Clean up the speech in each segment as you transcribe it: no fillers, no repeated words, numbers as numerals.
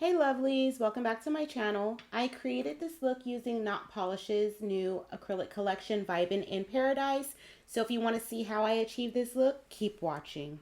Hey lovelies, welcome back to my channel. I created this look using Not Polish's new acrylic collection, Vibin in Paradise. So if you want to see how I achieve this look, keep watching.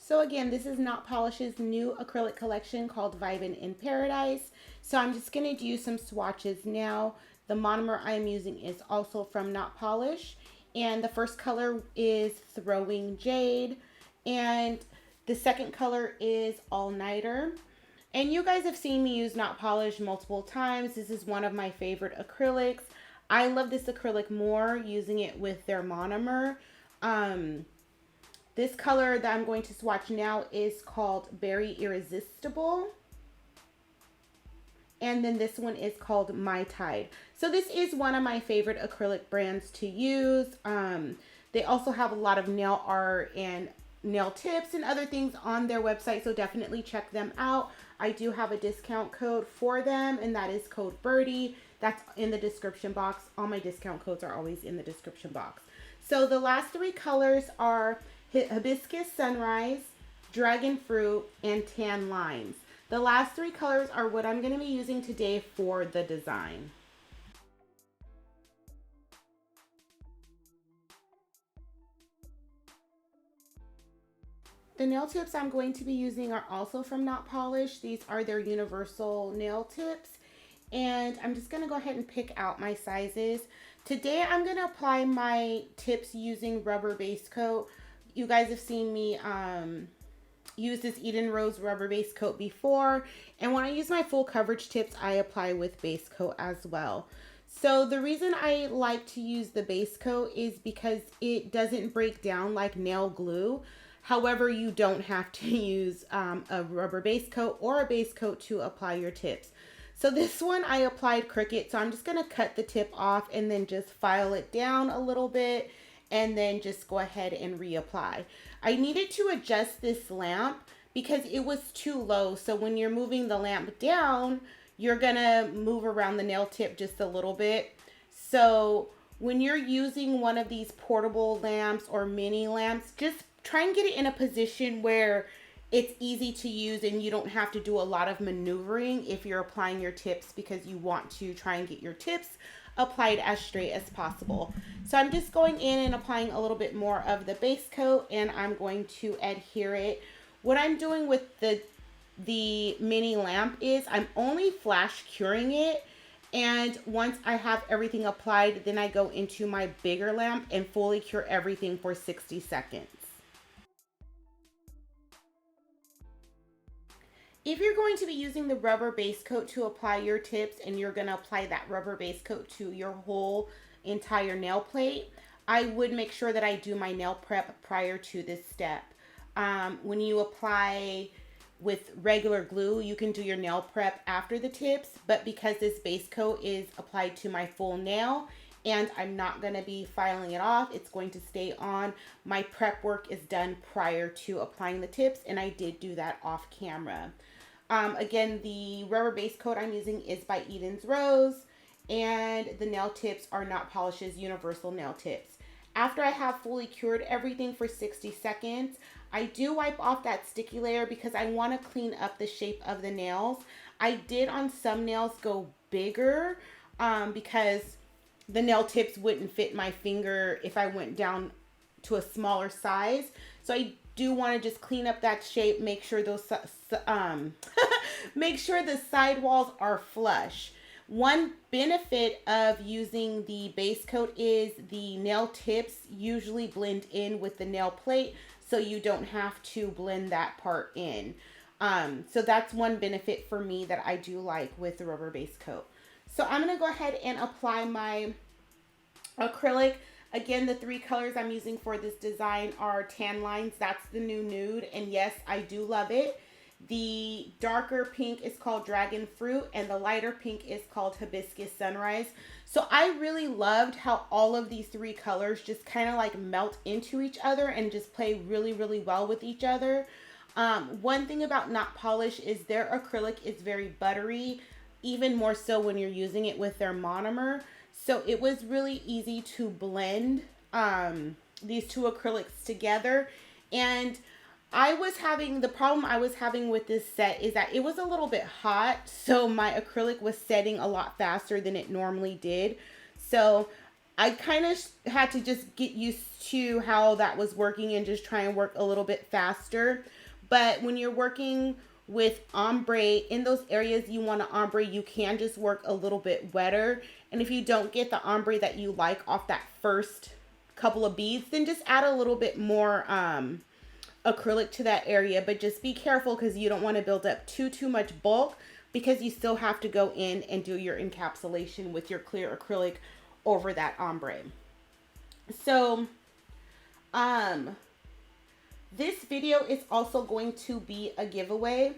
So again, this is Not Polish's new acrylic collection called Vibin in Paradise. So I'm just going to do some swatches now. The monomer I'm using is also from Not Polish. And the first color is Throwing Jade. And the second color is All Nighter. And you guys have seen me use Not Polish multiple times. This is one of my favorite acrylics. I love this acrylic more using it with their monomer. This color that I'm going to swatch now is called Berry Irresistible. And then this one is called My Tide. So this is one of my favorite acrylic brands to use. They also have a lot of nail art and nail tips and other things on their website, so definitely check them out. I do have a discount code for them, and that is code Verdie. That's in the description box. All my discount codes are always in the description box. So the last three colors are Hibiscus Sunrise, Dragon Fruit, and Tan Limes. The last three colors are what I'm going to be using today for the design. The nail tips I'm going to be using are also from Not Polish. These are their universal nail tips. And I'm just going to go ahead and pick out my sizes. Today I'm going to apply my tips using rubber base coat. You guys have seen me use this Eden Rose rubber base coat before. And when I use my full coverage tips, I apply with base coat as well. So the reason I like to use the base coat is because it doesn't break down like nail glue. However, you don't have to use a rubber base coat or a base coat to apply your tips. So this one I applied Cricut, so I'm just going to cut the tip off and then just file it down a little bit and then just go ahead and reapply. I needed to adjust this lamp because it was too low. So when you're moving the lamp down, you're going to move around the nail tip just a little bit. So when you're using one of these portable lamps or mini lamps, just try and get it in a position where it's easy to use and you don't have to do a lot of maneuvering if you're applying your tips, because you want to try and get your tips applied as straight as possible. So I'm just going in and applying a little bit more of the base coat, and I'm going to adhere it. What I'm doing with the mini lamp is I'm only flash curing it, and once I have everything applied, then I go into my bigger lamp and fully cure everything for 60 seconds. If you're going to be using the rubber base coat to apply your tips and you're going to apply that rubber base coat to your whole entire nail plate, I would make sure that I do my nail prep prior to this step. When you apply with regular glue, you can do your nail prep after the tips, but because this base coat is applied to my full nail and I'm not going to be filing it off, it's going to stay on. My prep work is done prior to applying the tips, and I did do that off camera. Again, the rubber base coat I'm using is by Eden's Rose, and the nail tips are Not Polish's universal nail tips. After I have fully cured everything for 60 seconds, I do wipe off that sticky layer because I want to clean up the shape of the nails. I did on some nails go bigger because the nail tips wouldn't fit my finger if I went down to a smaller size. So I do want to just clean up that shape, make sure those make sure the side walls are flush. One benefit of using the base coat is the nail tips usually blend in with the nail plate, so you don't have to blend that part in. So that's one benefit for me that I do like with the rubber base coat. So I'm going to go ahead and apply my acrylic. Again, the three colors I'm using for this design are Tan Lines, that's the new nude, and yes, I do love it. The darker pink is called Dragon Fruit, and the lighter pink is called Hibiscus Sunrise. So I really loved how all of these three colors just kind of like melt into each other and just play really, really well with each other. One thing about Not Polish is their acrylic is very buttery, even more so when you're using it with their monomer. So it was really easy to blend these two acrylics together. And the problem I was having with this set is that it was a little bit hot, so my acrylic was setting a lot faster than it normally did. So I kind of had to just get used to how that was working and just try and work a little bit faster. But when you're working with ombre, in those areas you want to ombre, you can just work a little bit wetter. And if you don't get the ombre that you like off that first couple of beads, then just add a little bit more acrylic to that area. But just be careful because you don't want to build up too much bulk, because you still have to go in and do your encapsulation with your clear acrylic over that ombre. So this video is also going to be a giveaway.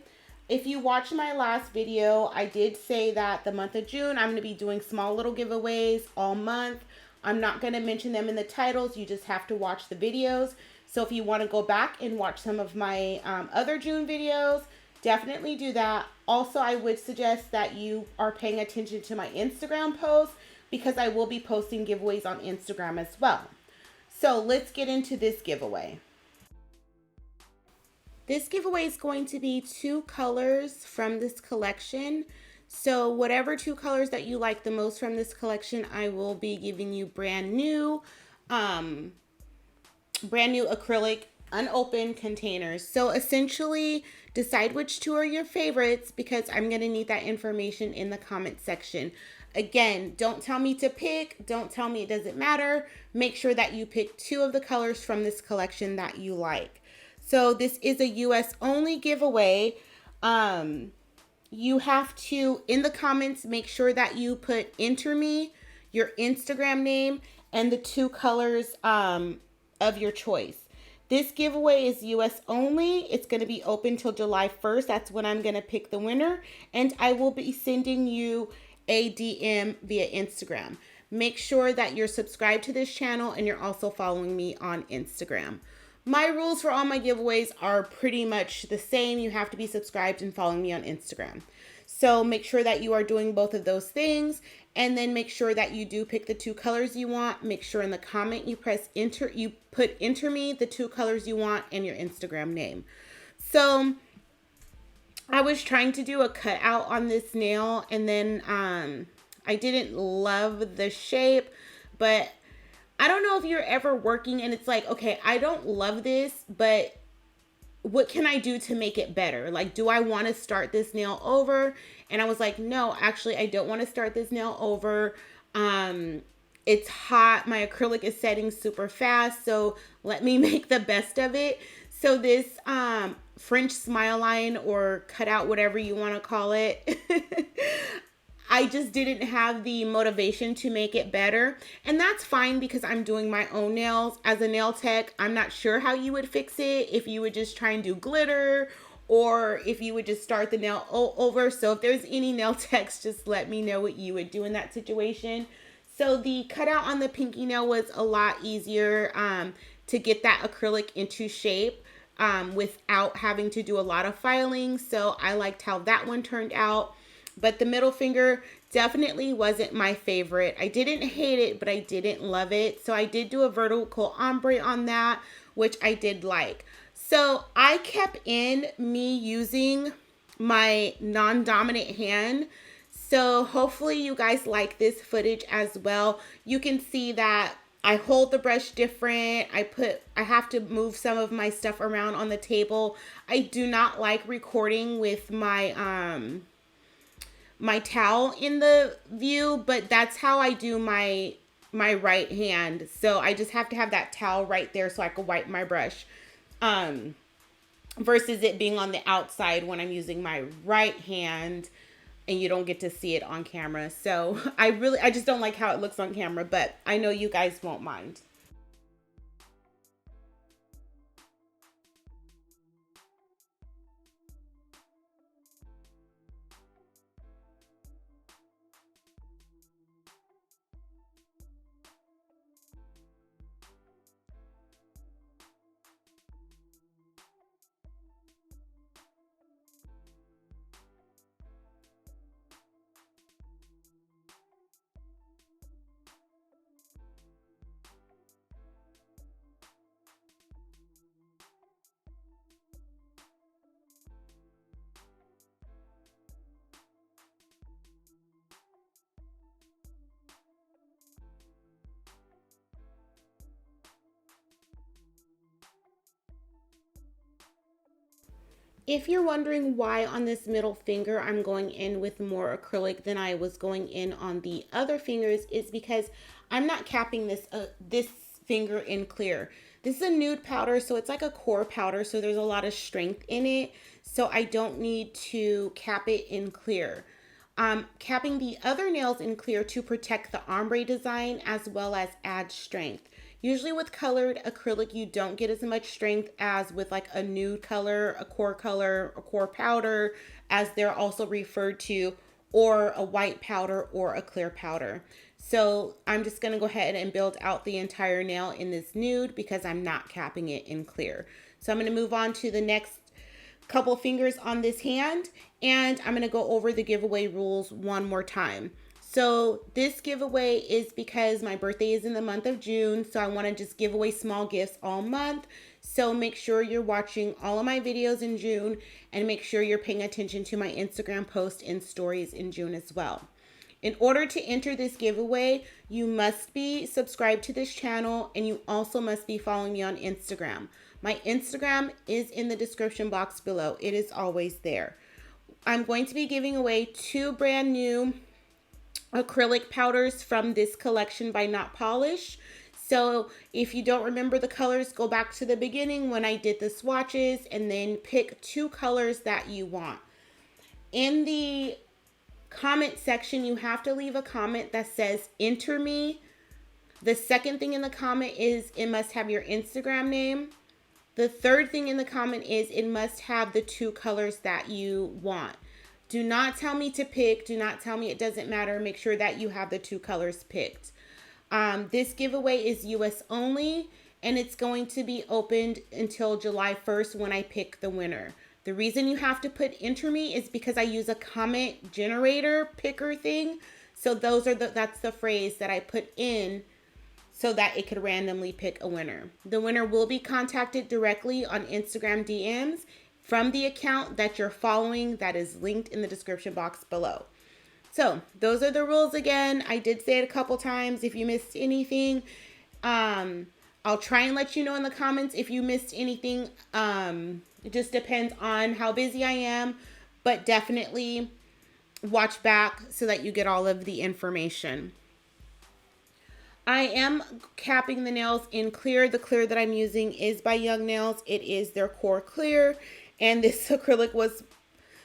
If you watched my last video, I did say that the month of June, I'm going to be doing small little giveaways all month. I'm not going to mention them in the titles. You just have to watch the videos. So if you want to go back and watch some of my other June videos, definitely do that. Also, I would suggest that you are paying attention to my Instagram posts, because I will be posting giveaways on Instagram as well. So let's get into this giveaway. This giveaway is going to be 2 colors from this collection. So whatever 2 colors that you like the most from this collection, I will be giving you brand new acrylic unopened containers. So essentially decide which 2 are your favorites, because I'm going to need that information in the comment section. Again, don't tell me to pick. Don't tell me it doesn't matter. Make sure that you pick 2 of the colors from this collection that you like. So this is a US only giveaway. You have to, in the comments, make sure that you put enter me, your Instagram name, and the 2 colors of your choice. This giveaway is US only. It's going to be open till July 1st. That's when I'm going to pick the winner. And I will be sending you a DM via Instagram. Make sure that you're subscribed to this channel and you're also following me on Instagram. My rules for all my giveaways are pretty much the same. You have to be subscribed and following me on Instagram. So make sure that you are doing both of those things, and then make sure that you do pick the 2 colors you want. Make sure in the comment you press enter, you put enter me, the 2 colors you want, and your Instagram name. So I was trying to do a cutout on this nail, and then I didn't love the shape, but I don't know if you're ever working and it's like, okay, I don't love this, but what can I do to make it better? Like, do I want to start this nail over? And I was like, no, actually, I don't want to start this nail over. It's hot. My acrylic is setting super fast, so let me make the best of it. So this French smile line, or cutout, whatever you want to call it, I just didn't have the motivation to make it better. And that's fine, because I'm doing my own nails. As a nail tech, I'm not sure how you would fix it, if you would just try and do glitter, or if you would just start the nail over. So if there's any nail techs, just let me know what you would do in that situation. So the cutout on the pinky nail was a lot easier to get that acrylic into shape without having to do a lot of filing. So I liked how that one turned out. But the middle finger definitely wasn't my favorite. I didn't hate it, but I didn't love it. So I did do a vertical ombre on that, which I did like. So I kept in me using my non-dominant hand. So hopefully you guys like this footage as well. You can see that I hold the brush different. I have to move some of my stuff around on the table. I do not like recording with my my towel in the view, but that's how I do my right hand. So I just have to have that towel right there so I can wipe my brush, versus it being on the outside when I'm using my right hand and you don't get to see it on camera. So I just don't like how it looks on camera, but I know you guys won't mind. If you're wondering why on this middle finger I'm going in with more acrylic than I was going in on the other fingers, is because I'm not capping this finger in clear. This is a nude powder, so it's like a core powder, so there's a lot of strength in it. So I don't need to cap it in clear. Capping the other nails in clear to protect the ombre design as well as add strength. Usually with colored acrylic, you don't get as much strength as with like a nude color, a core powder, as they're also referred to, or a white powder or a clear powder. So I'm just gonna go ahead and build out the entire nail in this nude because I'm not capping it in clear. So I'm gonna move on to the next couple fingers on this hand, and I'm gonna go over the giveaway rules one more time. So this giveaway is because my birthday is in the month of June, so I want to just give away small gifts all month. So make sure you're watching all of my videos in June, and make sure you're paying attention to my Instagram posts and stories in June as well. In order to enter this giveaway, you must be subscribed to this channel, and you also must be following me on Instagram. My Instagram is in the description box below. It is always there. I'm going to be giving away 2 brand new acrylic powders from this collection by Not Polish. So if you don't remember the colors, go back to the beginning when I did the swatches and then pick 2 colors that you want. In the comment section, you have to leave a comment that says enter me. The second thing in the comment is it must have your Instagram name. The third thing in the comment is it must have the 2 colors that you want. Do not tell me to pick. Do not tell me it doesn't matter. Make sure that you have the 2 colors picked. This giveaway is US only, and it's going to be opened until July 1st when I pick the winner. The reason you have to put enter me is because I use a comment generator picker thing. So that's the phrase that I put in so that it could randomly pick a winner. The winner will be contacted directly on Instagram DMs from the account that you're following that is linked in the description box below. So those are the rules again. I did say it a couple times. If you missed anything, I'll try and let you know in the comments if you missed anything. It just depends on how busy I am, but definitely watch back so that you get all of the information. I am capping the nails in clear. The clear that I'm using is by Young Nails. It is their core clear. And this acrylic was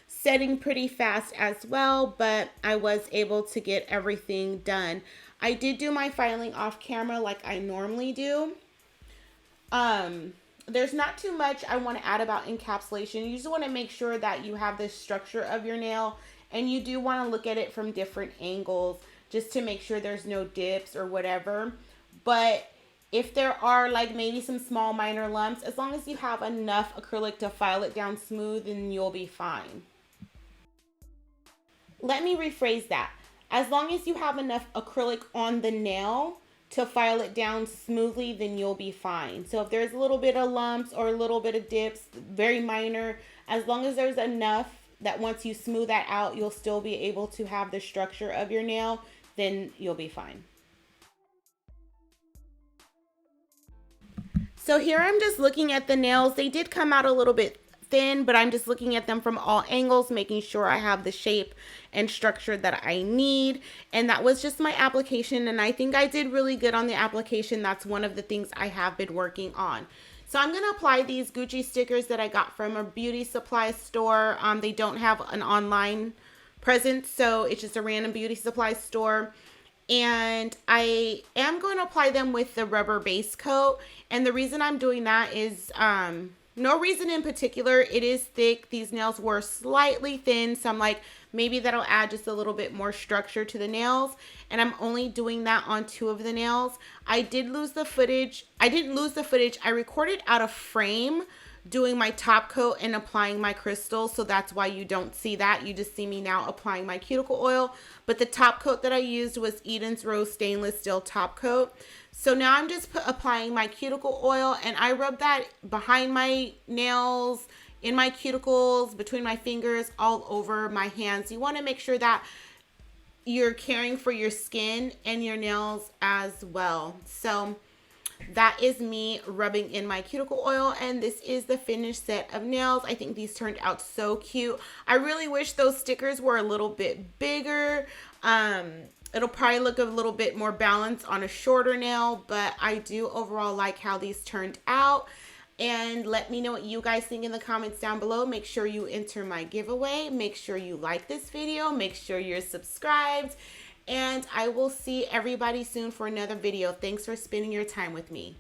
setting pretty fast as well, but I was able to get everything done. I did do my filing off camera like I normally do. There's not too much I want to add about encapsulation. You just want to make sure that you have the structure of your nail, and you do want to look at it from different angles just to make sure there's no dips or whatever. But if there are like maybe some small minor lumps, as long as you have enough acrylic to file it down smooth, then you'll be fine. Let me rephrase that. As long as you have enough acrylic on the nail to file it down smoothly, then you'll be fine. So if there's a little bit of lumps or a little bit of dips, very minor, as long as there's enough that once you smooth that out, you'll still be able to have the structure of your nail, then you'll be fine. So here I'm just looking at the nails. They did come out a little bit thin, but I'm just looking at them from all angles, making sure I have the shape and structure that I need. And that was just my application, and I think I did really good on the application. That's one of the things I have been working on. So I'm going to apply these Gucci stickers that I got from a beauty supply store. They don't have an online presence, so it's just a random beauty supply store. And I am going to apply them with the rubber base coat. And the reason I'm doing that is no reason in particular. It is thick. These nails were slightly thin, so I'm like, maybe that'll add just a little bit more structure to the nails. And I'm only doing that on 2 of the nails. I did lose the footage. I didn't lose the footage. I recorded out of frame doing my top coat and applying my crystals, so that's why you don't see that. You just see me now applying my cuticle oil. But the top coat that I used was Eden's Rose stainless steel top coat. So now I'm just applying my cuticle oil, and I rub that behind my nails, in my cuticles, between my fingers, all over my hands. You want to make sure that you're caring for your skin and your nails as well. So that is me rubbing in my cuticle oil, and this is the finished set of nails. I think these turned out so cute. I really wish those stickers were a little bit bigger. It'll probably look a little bit more balanced on a shorter nail, but I do overall like how these turned out. And let me know what you guys think in the comments down below. Make sure you enter my giveaway. Make sure you like this video. Make sure you're subscribed. And I will see everybody soon for another video. Thanks for spending your time with me.